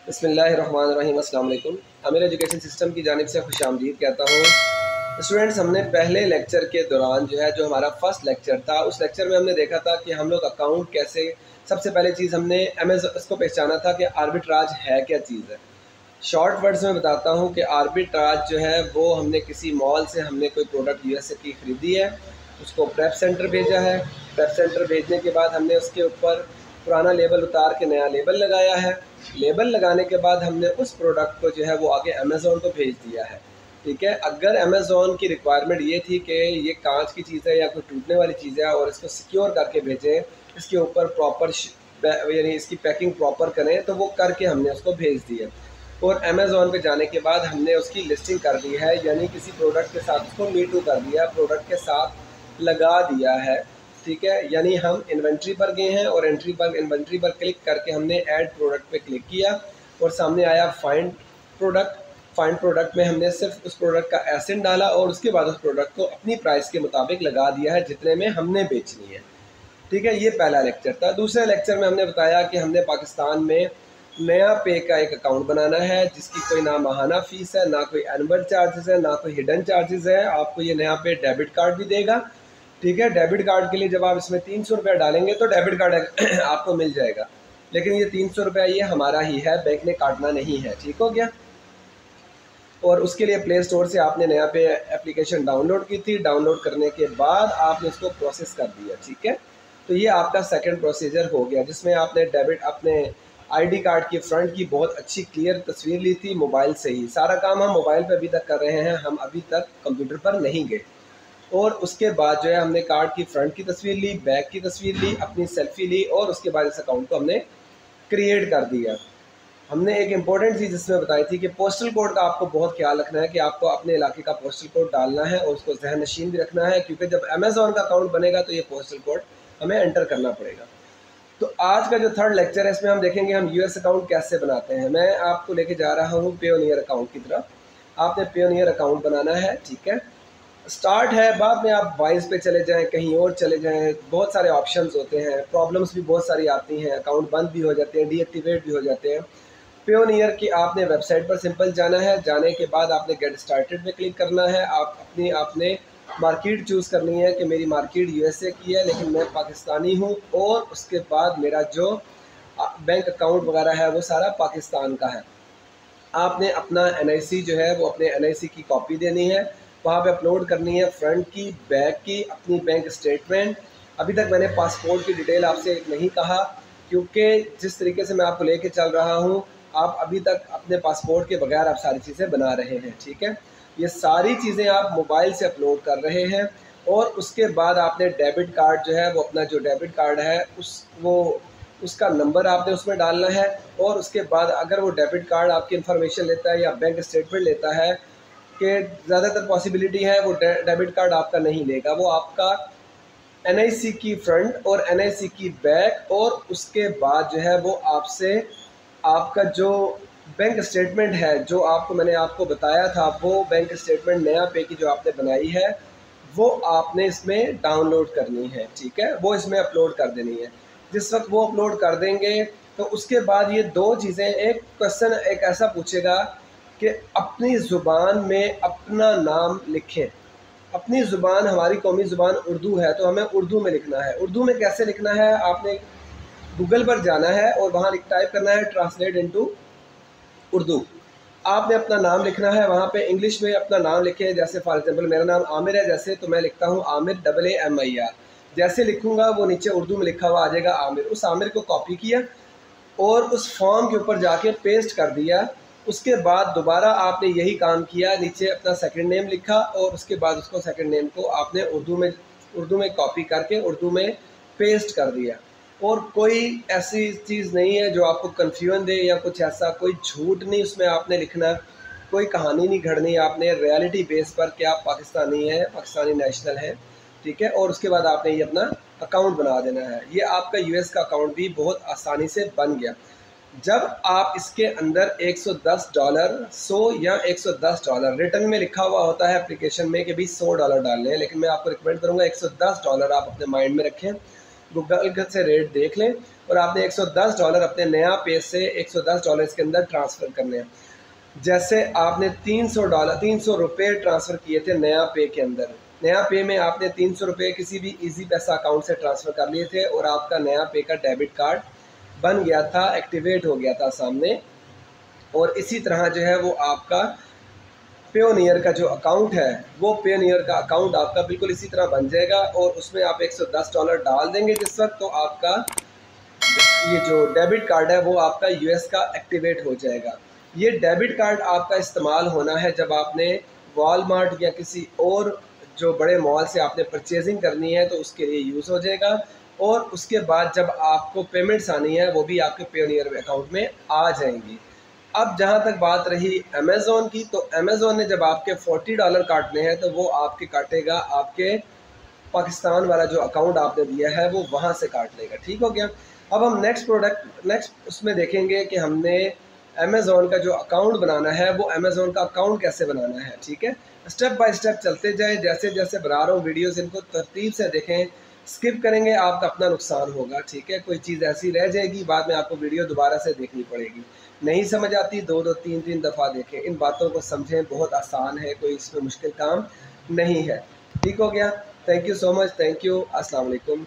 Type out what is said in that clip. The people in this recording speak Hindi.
बिस्मिल्लाहिर्रहमानिर्रहीम। अस्सलाम वालेकुम। आमिर एजुकेशन सिस्टम की जानिब से खुशामदीद कहता हूँ। स्टूडेंट्स, हमने पहले लेक्चर के दौरान जो है, जो हमारा फर्स्ट लेक्चर था, उस लेक्चर में हमने देखा था कि हम लोग अकाउंट कैसे, सबसे पहले चीज़ हमने इसको पहचाना था कि आर्बिट्राज है क्या चीज़ है। शॉर्ट वर्ड्स में बताता हूँ कि आर्बिट्राज जो है वो हमने किसी मॉल से हमने कोई प्रोडक्ट यूएसए की ख़रीदी है, उसको प्रेप सेंटर भेजा है। प्रेप सेंटर भेजने के बाद हमने उसके ऊपर पुराना लेबल उतार के नया लेबल लगाया है। लेबल लगाने के बाद हमने उस प्रोडक्ट को जो है वो आगे अमेज़ॉन को भेज दिया है। ठीक है, अगर अमेज़ॉन की रिक्वायरमेंट ये थी कि ये कांच की चीज़ है या कोई टूटने वाली चीज़ है और इसको सिक्योर करके भेजें, इसके ऊपर प्रॉपर यानी इसकी पैकिंग प्रॉपर करें, तो वो करके हमने उसको भेज दिया। और अमेज़ॉन पे जाने के बाद हमने उसकी लिस्टिंग कर दी है, यानी किसी प्रोडक्ट के साथ उसको मी टू कर दिया, प्रोडक्ट के साथ लगा दिया है। ठीक है, यानी हम इन्वेंट्री पर गए हैं और इन्वेंट्री पर क्लिक करके हमने ऐड प्रोडक्ट पे क्लिक किया और सामने आया फाइंड प्रोडक्ट। फाइंड प्रोडक्ट में हमने सिर्फ उस प्रोडक्ट का एसिन डाला और उसके बाद उस प्रोडक्ट को अपनी प्राइस के मुताबिक लगा दिया है जितने में हमने बेचनी है। ठीक है, ये पहला लेक्चर था। दूसरे लेक्चर में हमने बताया कि हमने पाकिस्तान में नया पे का एक अकाउंट बनाना है जिसकी कोई ना माहाना फ़ीस है, ना कोई एनुअल चार्जेस है, ना कोई हिडन चार्जेस है। आपको ये नया पे डेबिट कार्ड भी देगा। ठीक है, डेबिट कार्ड के लिए जब आप इसमें 300 रुपये डालेंगे तो डेबिट कार्ड आपको मिल जाएगा, लेकिन ये 300 रुपये ये हमारा ही है, बैंक ने काटना नहीं है। ठीक हो गया। और उसके लिए प्ले स्टोर से आपने नया पे एप्लीकेशन डाउनलोड की थी। डाउनलोड करने के बाद आपने उसको प्रोसेस कर दिया। ठीक है, तो ये आपका सेकंड प्रोसीजर हो गया जिसमें आपने डेबिट अपने आईडी कार्ड की फ्रंट की बहुत अच्छी क्लियर तस्वीर ली थी मोबाइल से ही। सारा काम हम मोबाइल पे अभी तक कर रहे हैं, हम अभी तक कंप्यूटर पर नहीं गए। और उसके बाद जो है हमने कार्ड की फ्रंट की तस्वीर ली, बैक की तस्वीर ली, अपनी सेल्फी ली और उसके बाद इस अकाउंट को हमने क्रिएट कर दिया। हमने एक इम्पॉर्टेंट चीज़ इसमें बताई थी कि पोस्टल कोड का आपको बहुत ख्याल रखना है कि आपको अपने इलाके का पोस्टल कोड डालना है और उसको जहन नशीन भी रखना है, क्योंकि जब अमेज़ॉन का अकाउंट बनेगा तो ये पोस्टल कोड हमें एंटर करना पड़ेगा। तो आज का जो थर्ड लेक्चर है इसमें हम देखेंगे हम यूएस अकाउंट कैसे बनाते हैं। मैं आपको लेके जा रहा हूँ पेयोनियर अकाउंट की तरफ। आपने पेयोनियर अकाउंट बनाना है। ठीक है, स्टार्ट है, बाद में आप वाइज पे चले जाएं, कहीं और चले जाएं, बहुत सारे ऑप्शंस होते हैं, प्रॉब्लम्स भी बहुत सारी आती हैं, अकाउंट बंद भी हो जाते हैं, डीएक्टिवेट भी हो जाते हैं। पेयोनियर की आपने वेबसाइट पर सिंपल जाना है। जाने के बाद आपने गेट स्टार्टेड पे क्लिक करना है। आपने मार्केट चूज़ करनी है कि मेरी मार्केट यूएसए की है लेकिन मैं पाकिस्तानी हूँ, और उसके बाद मेरा जो बैंक अकाउंट वगैरह है वो सारा पाकिस्तान का है। आपने अपना एनआईसी जो है वो अपने एनआईसी की कॉपी देनी है, वहाँ पे अपलोड करनी है फ्रंट की, बैक की, अपनी बैंक स्टेटमेंट। अभी तक मैंने पासपोर्ट की डिटेल आपसे नहीं कहा, क्योंकि जिस तरीके से मैं आपको लेके चल रहा हूँ आप अभी तक अपने पासपोर्ट के बगैर आप सारी चीज़ें बना रहे हैं। ठीक है, ये सारी चीज़ें आप मोबाइल से अपलोड कर रहे हैं। और उसके बाद आपने डेबिट कार्ड जो है वो अपना जो डेबिट कार्ड है उसका नंबर आपने उसमें डालना है। और उसके बाद अगर वो डेबिट कार्ड आपकी इन्फॉर्मेशन लेता है या बैंक स्टेटमेंट लेता है, कि ज़्यादातर पॉसिबिलिटी है वो डेबिट कार्ड आपका नहीं लेगा, वो आपका एनआईसी की फ्रंट और एनआईसी की बैक, और उसके बाद जो है वो आपसे आपका जो बैंक स्टेटमेंट है जो मैंने आपको बताया था, वो बैंक स्टेटमेंट नया पे की जो आपने बनाई है वो आपने इसमें डाउनलोड करनी है। ठीक है, वो इसमें अपलोड कर देनी है। जिस वक्त वो अपलोड कर देंगे तो उसके बाद ये दो चीज़ें, एक क्वेश्चन एक ऐसा पूछेगा कि अपनी ज़ुबान में अपना नाम लिखें। अपनी ज़ुबान, हमारी कौमी ज़ुबान उर्दू है तो हमें उर्दू में लिखना है। उर्दू में कैसे लिखना है, आपने गूगल पर जाना है और वहाँ टाइप करना है ट्रांसलेट इनटू उर्दू। आपने अपना नाम लिखना है, वहाँ पे इंग्लिश में अपना नाम लिखें। जैसे फॉर एग्जांपल मेरा नाम आमिर है जैसे, तो मैं लिखता हूँ आमिर AAMIR। जैसे लिखूँगा वो नीचे उर्दू में लिखा हुआ आ जाएगा आमिर। उस आमिर को कॉपी किया और उस फॉर्म के ऊपर जाके पेस्ट कर दिया। उसके बाद दोबारा आपने यही काम किया, नीचे अपना सेकंड नेम लिखा और उसके बाद उसको सेकंड नेम को आपने उर्दू में कॉपी करके उर्दू में पेस्ट कर दिया। और कोई ऐसी चीज़ नहीं है जो आपको कन्फ्यूजन दे या कुछ ऐसा, कोई झूठ नहीं उसमें आपने लिखना, कोई कहानी नहीं घड़नी, आपने रियलिटी बेस पर कि आप पाकिस्तानी हैं, पाकिस्तानी नेशनल हैं। ठीक है, और उसके बाद आपने ये अपना अकाउंट बना देना है। ये आपका यूएस का अकाउंट भी बहुत आसानी से बन गया। जब आप इसके अंदर $110, 100 या $110 रिटर्न में लिखा हुआ होता है एप्लीकेशन में कि भी $100 डालने हैं, लेकिन मैं आपको रिकमेंड करूँगा $110 आप अपने माइंड में रखें। गूगल से रेट देख लें और आपने $110 अपने नया पे से $110 इसके अंदर ट्रांसफ़र करने हैं। जैसे आपने $300 ट्रांसफ़र किए थे नया पे के अंदर, नया पे में आपने $300 किसी भी इजी पैसा अकाउंट से ट्रांसफ़र कर लिए थे और आपका नया पे का डेबिट कार्ड बन गया था, एक्टिवेट हो गया था सामने। और इसी तरह जो है वो आपका पेयोनियर का जो अकाउंट है, वो पेयोनियर का अकाउंट आपका बिल्कुल इसी तरह बन जाएगा और उसमें आप $110 डाल देंगे जिस वक्त, तो आपका ये जो डेबिट कार्ड है वो आपका यूएस का एक्टिवेट हो जाएगा। ये डेबिट कार्ड आपका इस्तेमाल होना है जब आपने वॉलमार्ट या किसी और जो बड़े मॉल से आपने परचेजिंग करनी है तो उसके लिए यूज़ हो जाएगा। और उसके बाद जब आपको पेमेंट्स आनी है वो भी आपके पेयोनियर अकाउंट में आ जाएंगी। अब जहाँ तक बात रही अमेज़ोन की, तो अमेज़ोन ने जब आपके $40 काटने हैं तो वो आपके काटेगा आपके पाकिस्तान वाला जो अकाउंट आपने दिया है वो वहाँ से काट लेगा। ठीक हो गया। अब हम नेक्स्ट उसमें देखेंगे कि हमने अमेज़ोन का जो अकाउंट बनाना है वो अमेज़ोन का अकाउंट कैसे बनाना है। ठीक है, स्टेप बाय स्टेप चलते जाएं, जैसे जैसे बना रहा हूँ वीडियोज़ इनको तरतीब से देखें। स्किप करेंगे आपका अपना नुकसान होगा। ठीक है, कोई चीज़ ऐसी रह जाएगी बाद में आपको वीडियो दोबारा से देखनी पड़ेगी। नहीं समझ आती 2-2 3-3 दफ़ा देखें, इन बातों को समझें, बहुत आसान है, कोई इसमें मुश्किल काम नहीं है। ठीक हो गया। Thank you so much, thank you, अस्सलाम वालेकुम।